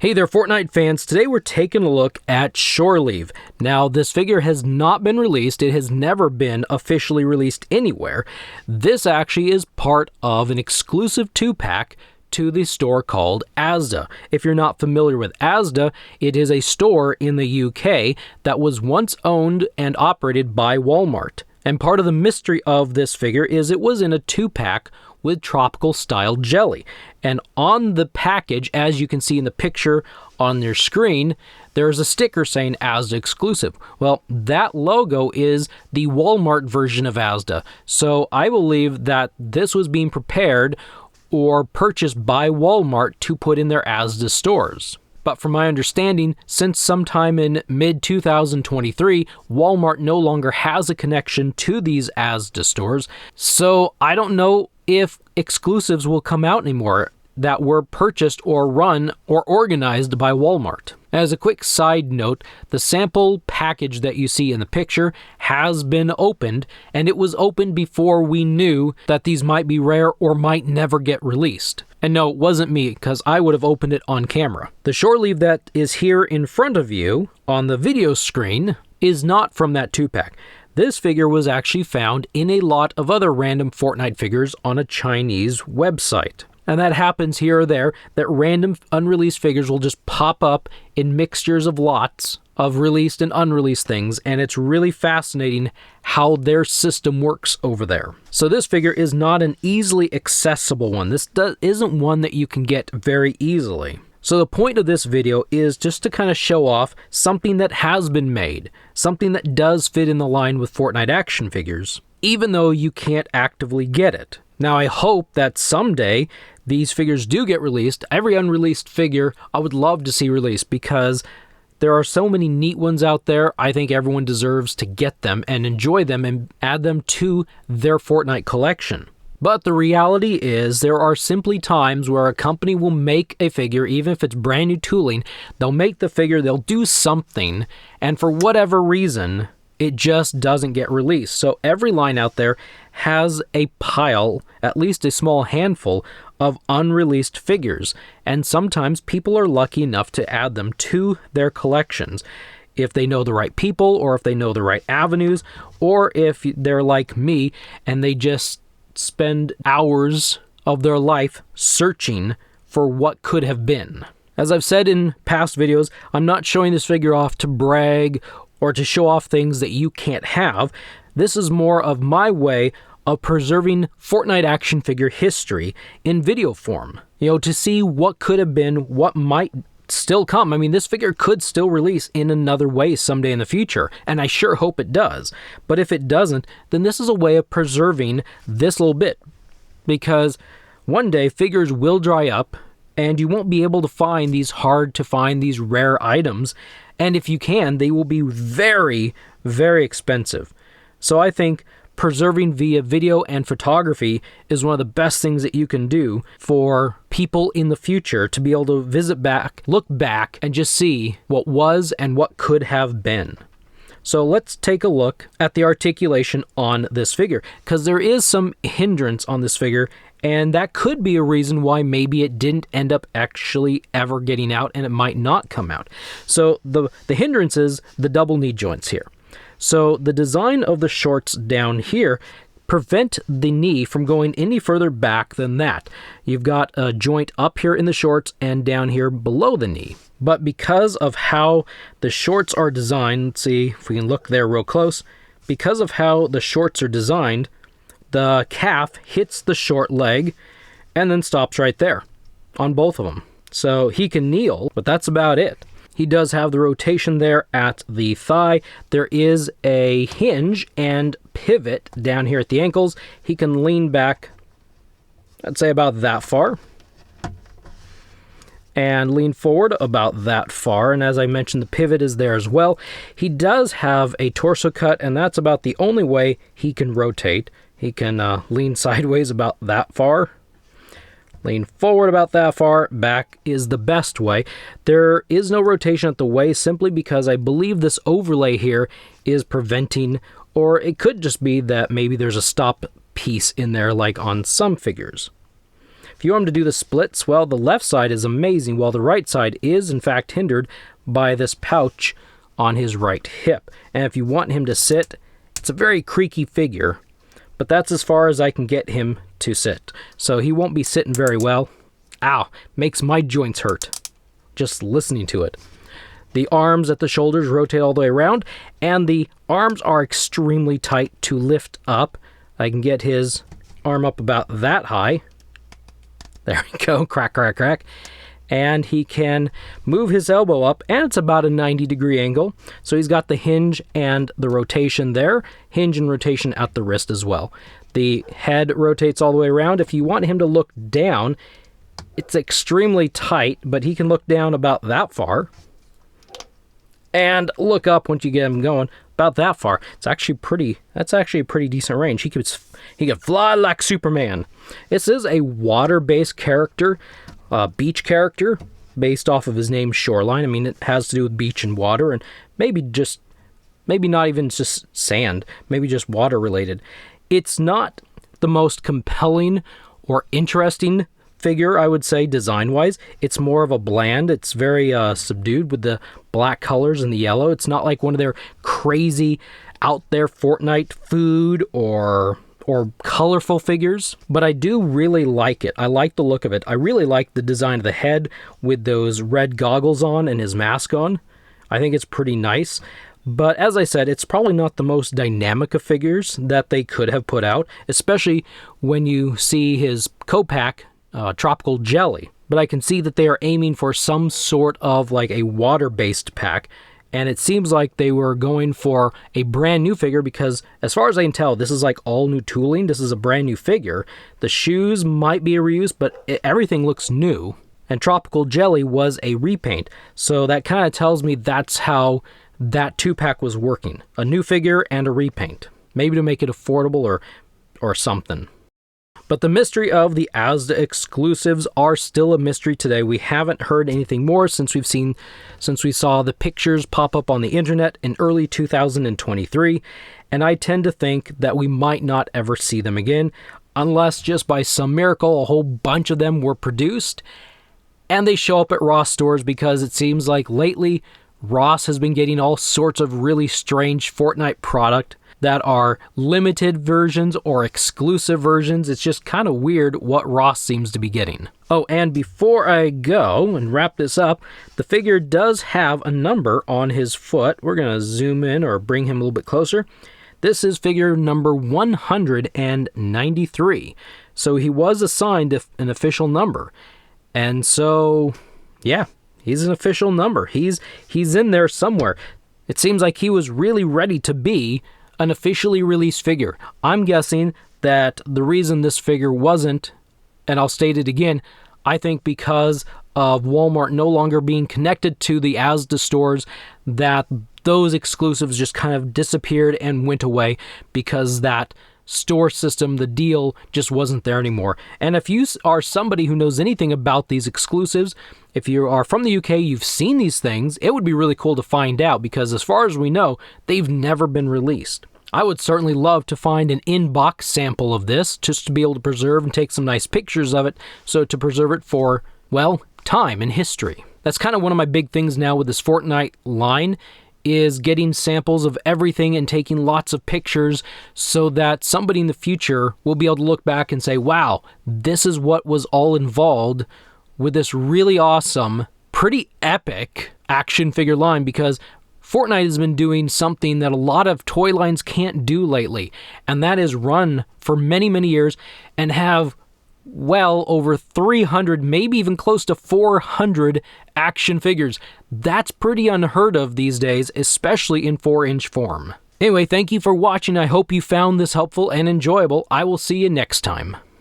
Hey there, Fortnite fans. Today we're taking a look at Shore Leave. Now, this figure has not been released. It has never been officially released anywhere. This actually is part of an exclusive 2-pack to the store called ASDA. If you're not familiar with ASDA, it is a store in the UK that was once owned and operated by Walmart. And part of the mystery of this figure is it was in a 2-pack with tropical style jelly. And on the package, as you can see in the picture on your screen, there's a sticker saying ASDA exclusive. Well, that logo is the Walmart version of ASDA. So I believe that this was being prepared or purchased by Walmart to put in their ASDA stores. But from my understanding, since sometime in mid-2023, Walmart no longer has a connection to these ASDA stores, so I don't know if exclusives will come out anymore that were purchased or run or organized by Walmart. As a quick side note, the sample package that you see in the picture has been opened, and it was opened before we knew that these might be rare or might never get released. And no, it wasn't me, because I would have opened it on camera. The Shore Leave that is here in front of you on the video screen is not from that 2-pack. This figure was actually found in a lot of other random Fortnite figures on a Chinese website. And that happens here or there, that random unreleased figures will just pop up in mixtures of lots of released and unreleased things, and it's really fascinating how their system works over there. So this figure is not an easily accessible one. This isn't one that you can get very easily. So the point of this video is just to kind of show off something that has been made, something that does fit in the line with Fortnite action figures, even though you can't actively get it. Now, I hope that someday these figures do get released. Every unreleased figure I would love to see released because there are so many neat ones out there. I think everyone deserves to get them and enjoy them and add them to their Fortnite collection. But the reality is there are simply times where a company will make a figure, even if it's brand new tooling, they'll make the figure, they'll do something, and for whatever reason, it just doesn't get released. So every line out there has a pile, at least a small handful, of unreleased figures. And sometimes people are lucky enough to add them to their collections. If they know the right people, or if they know the right avenues, or if they're like me and they just spend hours of their life searching for what could have been. As I've said in past videos, I'm not showing this figure off to brag or to show off things that you can't have. This is more of my way of preserving Fortnite action figure history in video form. To see what could have been, what might still come. I mean, this figure could still release in another way someday in the future, and I sure hope it does. But if it doesn't, then this is a way of preserving this little bit, because one day figures will dry up, and you won't be able to find these these rare items, and if you can, they will be very, very expensive. So I think preserving via video and photography is one of the best things that you can do for people in the future to be able to visit back, look back, and just see what was and what could have been. So let's take a look at the articulation on this figure, because there is some hindrance on this figure, and that could be a reason why maybe it didn't end up actually ever getting out, and it might not come out. So the hindrance is the double knee joints here. So the design of the shorts down here prevent the knee from going any further back than that. You've got a joint up here in the shorts and down here below the knee. But because of how the shorts are designed, let's see if we can look there real close. Because of how the shorts are designed, the calf hits the short leg and then stops right there on both of them. So he can kneel, but that's about it. He does have the rotation there at the thigh. There is a hinge and pivot down here at the ankles. He can lean back, I'd say about that far, and lean forward about that far. And as I mentioned, the pivot is there as well. He does have a torso cut, and that's about the only way he can rotate. He can lean sideways about that far, lean forward about that far, back is the best way. There is no rotation at the waist simply because I believe this overlay here is preventing, or it could just be that maybe there's a stop piece in there like on some figures. If you want him to do the splits, well, the left side is amazing, while the right side is, in fact, hindered by this pouch on his right hip. And if you want him to sit, it's a very creaky figure, but that's as far as I can get him to sit. So he won't be sitting very well. Ow, makes my joints hurt just listening to it. The arms at the shoulders rotate all the way around, and the arms are extremely tight to lift up. I can get his arm up about that high. There we go, crack, crack, crack. And he can move his elbow up, and it's about a 90-degree angle. So he's got the hinge and the rotation there, hinge and rotation at the wrist as well. The head rotates all the way around. If you want him to look down, it's extremely tight, but he can look down about that far. And look up once you get him going about that far. That's actually a pretty decent range. He could fly like Superman. This is a water-based character, beach character, based off of his name Shoreline. I mean, it has to do with beach and water, and maybe not even just sand, maybe just water related. It's not the most compelling or interesting figure, I would say, design-wise. It's more of a bland. It's very subdued with the black colors and the yellow. It's not like one of their crazy out there Fortnite food or colorful figures, but I do really like it. I like the look of it. I really like the design of the head with those red goggles on and his mask on. I think it's pretty nice. But as I said, it's probably not the most dynamic of figures that they could have put out, especially when you see his co-pack, Tropical Jellie. But I can see that they are aiming for some sort of like a water-based pack, and it seems like they were going for a brand new figure because, as far as I can tell, this is like all new tooling. This is a brand new figure. The shoes might be a reuse, but everything looks new. And Tropical Jellie was a repaint, so that kind of tells me that's how that 2-pack was working. A new figure and a repaint. Maybe to make it affordable or something. But the mystery of the ASDA exclusives are still a mystery today. We haven't heard anything more since we saw the pictures pop up on the internet in early 2023, and I tend to think that we might not ever see them again, unless just by some miracle a whole bunch of them were produced, and they show up at Ross stores, because it seems like lately Ross has been getting all sorts of really strange Fortnite product that are limited versions or exclusive versions. It's just kind of weird what Ross seems to be getting. Oh, and before I go and wrap this up, the figure does have a number on his foot. We're going to zoom in or bring him a little bit closer. This is figure number 193. So he was assigned an official number. And so, yeah, he's an official number. He's in there somewhere. It seems like he was really ready to be an officially released figure. I'm guessing that the reason this figure wasn't, and I'll state it again, I think because of Walmart no longer being connected to the ASDA stores, that those exclusives just kind of disappeared and went away because that store system, the deal, just wasn't there anymore. And if you are somebody who knows anything about these exclusives, if you are from the UK, you've seen these things, it would be really cool to find out, because as far as we know, they've never been released. I would certainly love to find an in-box sample of this, just to be able to preserve and take some nice pictures of it, so to preserve it for, well, time and history. That's kind of one of my big things now with this Fortnite line, is getting samples of everything and taking lots of pictures so that somebody in the future will be able to look back and say, wow, this is what was all involved with this really awesome, pretty epic action figure line, because Fortnite has been doing something that a lot of toy lines can't do lately, and that is run for many, many years and have well over 300, maybe even close to 400 action figures. That's pretty unheard of these days, especially in 4-inch form. Anyway, thank you for watching. I hope you found this helpful and enjoyable. I will see you next time.